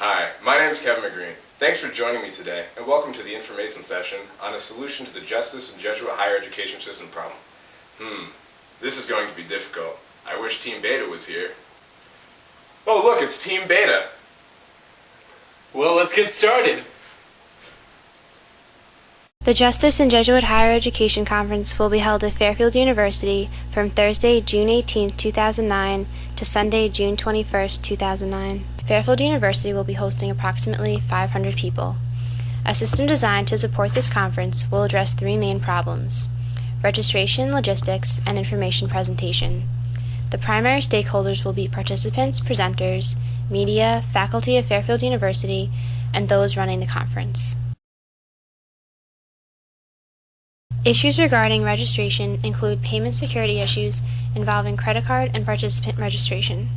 Hi, my name is Kevin McGreen. Thanks for joining me today, and welcome to the information session on a solution to the Justice and Jesuit higher education system problem. This is going to be difficult. I wish Team Beta was here. Oh look, it's Team Beta! Well, let's get started. The Justice and Jesuit Higher Education Conference will be held at Fairfield University from Thursday, June 18, 2009 to Sunday, June 21, 2009. Fairfield University will be hosting approximately 500 people. A system designed to support this conference will address three main problems: registration, logistics, and information presentation. The primary stakeholders will be participants, presenters, media, faculty of Fairfield University, and those running the conference. Issues regarding registration include payment security issues involving credit card and participant registration.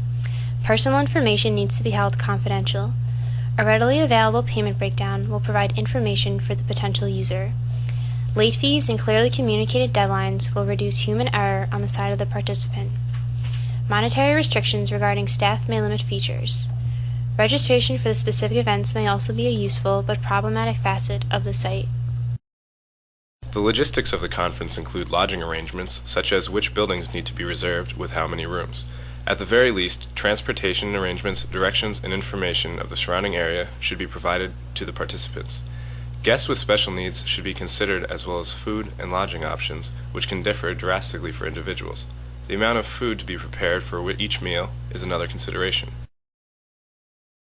Personal information needs to be held confidential. A readily available payment breakdown will provide information for the potential user. Late fees and clearly communicated deadlines will reduce human error on the side of the participant. Monetary restrictions regarding staff may limit features. Registration for the specific events may also be a useful but problematic facet of the site. The logistics of the conference include lodging arrangements, such as which buildings need to be reserved with how many rooms. At the very least, transportation arrangements, directions, and information of the surrounding area should be provided to the participants. Guests with special needs should be considered, as well as food and lodging options, which can differ drastically for individuals. The amount of food to be prepared for each meal is another consideration.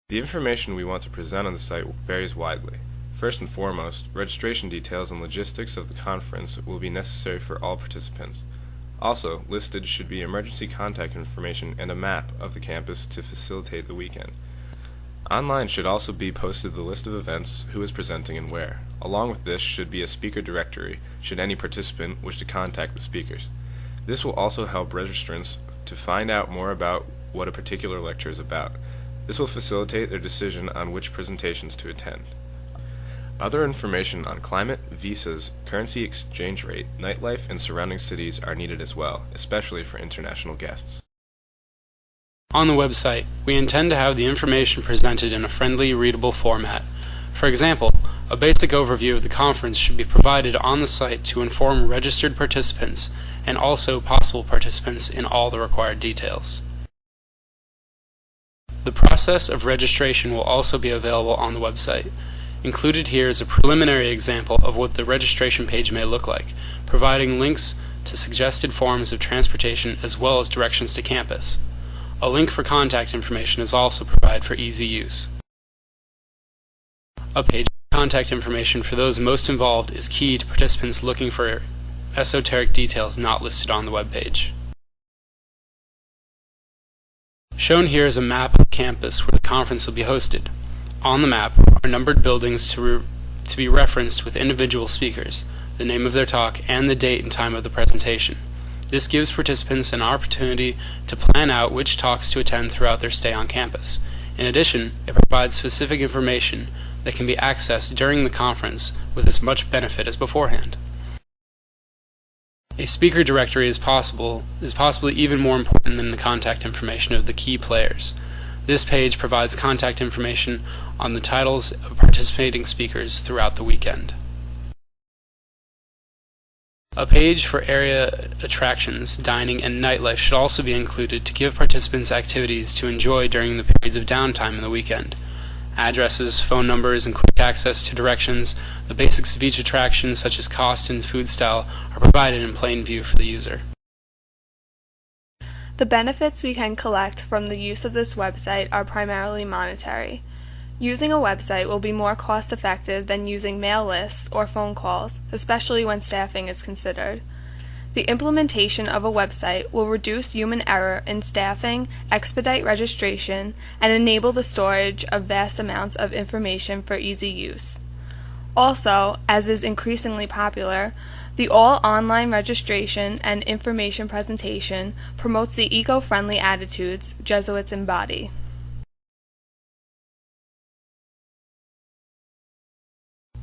The information we want to present on the site varies widely. First and foremost, registration details and logistics of the conference will be necessary for all participants. Also, listed should be emergency contact information and a map of the campus to facilitate the weekend. Online should also be posted the list of events, who is presenting and where. Along with this should be a speaker directory, should any participant wish to contact the speakers. This will also help registrants to find out more about what a particular lecture is about. This will facilitate their decision on which presentations to attend. Other information on climate, visas, currency exchange rate, nightlife, and surrounding cities are needed as well, especially for international guests. On the website, we intend to have the information presented in a friendly, readable format. For example, a basic overview of the conference should be provided on the site to inform registered participants and also possible participants in all the required details. The process of registration will also be available on the website. Included here is a preliminary example of what the registration page may look like, providing links to suggested forms of transportation as well as directions to campus. A link for contact information is also provided for easy use. A page of contact information for those most involved is key to participants looking for esoteric details not listed on the webpage. Shown here is a map of the campus where the conference will be hosted. On the map are numbered buildings to be referenced with individual speakers, the name of their talk, and the date and time of the presentation. This gives participants an opportunity to plan out which talks to attend throughout their stay on campus. In addition, it provides specific information that can be accessed during the conference with as much benefit as beforehand. A speaker directory is possibly even more important than the contact information of the key players. This page provides contact information on the titles of participating speakers throughout the weekend. A page for area attractions, dining, and nightlife should also be included to give participants activities to enjoy during the periods of downtime in the weekend. Addresses, phone numbers, and quick access to directions, the basics of each attraction such as cost and food style, are provided in plain view for the user. The benefits we can collect from the use of this website are primarily monetary. Using a website will be more cost-effective than using mail lists or phone calls, especially when staffing is considered. The implementation of a website will reduce human error in staffing, expedite registration, and enable the storage of vast amounts of information for easy use. Also, as is increasingly popular, the all-online registration and information presentation promotes the eco-friendly attitudes Jesuits embody.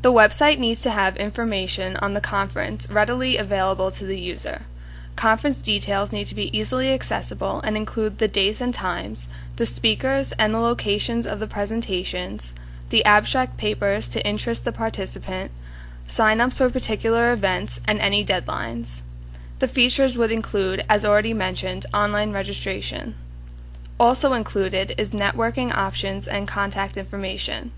The website needs to have information on the conference readily available to the user. Conference details need to be easily accessible and include the dates and times, the speakers and the locations of the presentations, the abstract papers to interest the participant, sign-ups for particular events, and any deadlines. The features would include, as already mentioned, online registration. Also included is networking options and contact information.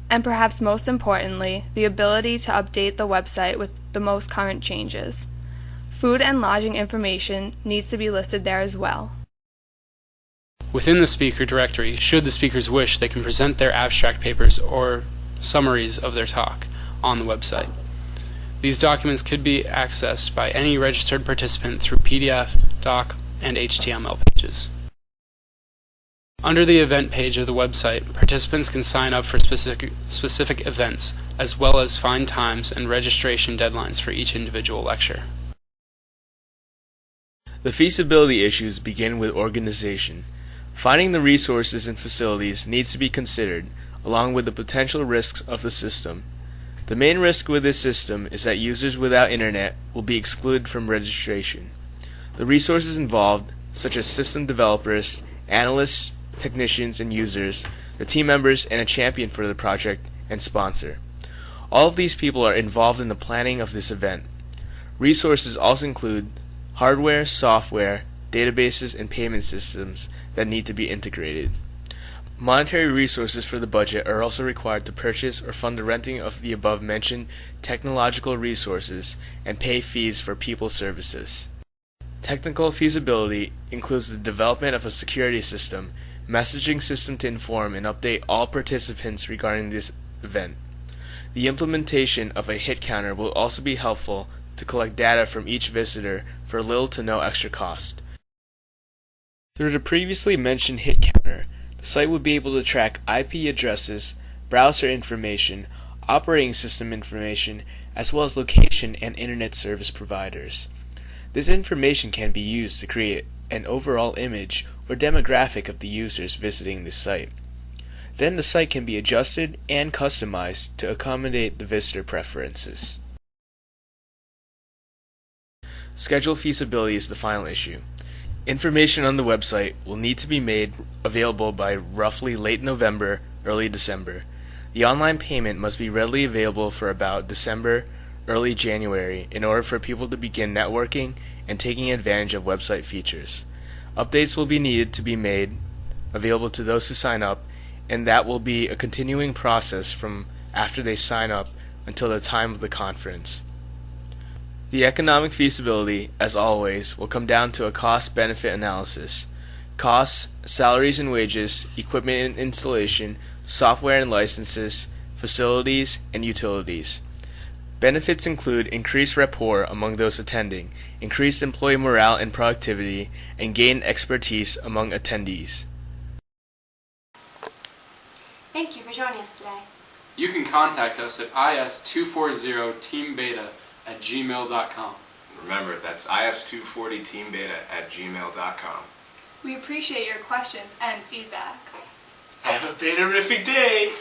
And perhaps most importantly, the ability to update the website with the most current changes. Food and lodging information needs to be listed there as well. Within the speaker directory, should the speakers wish, they can present their abstract papers or summaries of their talk on the website. These documents could be accessed by any registered participant through PDF, doc, and HTML pages. Under the event page of the website, participants can sign up for specific events, as well as find times and registration deadlines for each individual lecture. The feasibility issues begin with organization. Finding the resources and facilities needs to be considered, along with the potential risks of the system. The main risk with this system is that users without internet will be excluded from registration. The resources involved, such as system developers, analysts, technicians, and users, the team members, and a champion for the project, and sponsor. All of these people are involved in the planning of this event. Resources also include hardware, software, databases, and payment systems that need to be integrated. Monetary resources for the budget are also required to purchase or fund the renting of the above-mentioned technological resources and pay fees for people services. Technical feasibility includes the development of a security system, messaging system to inform and update all participants regarding this event. The implementation of a hit counter will also be helpful to collect data from each visitor for little to no extra cost. Through the previously mentioned hit counter, the site would be able to track IP addresses, browser information, operating system information, as well as location and internet service providers. This information can be used to create an overall image or demographic of the users visiting the site. Then the site can be adjusted and customized to accommodate the visitor preferences. Schedule feasibility is the final issue. Information on the website will need to be made available by roughly late November, early December. The online payment must be readily available for about December, early January in order for people to begin networking and taking advantage of website features. Updates will be needed to be made available to those who sign up, and that will be a continuing process from after they sign up until the time of the conference. The economic feasibility, as always, will come down to a cost-benefit analysis. Costs, salaries and wages, equipment and installation, software and licenses, facilities, and utilities. Benefits include increased rapport among those attending, increased employee morale and productivity, and gained expertise among attendees. Thank you for joining us today. You can contact us at is240teambeta@gmail.com. Remember, that's is240teambeta@gmail.com. We appreciate your questions and feedback. Have a beta-rific day!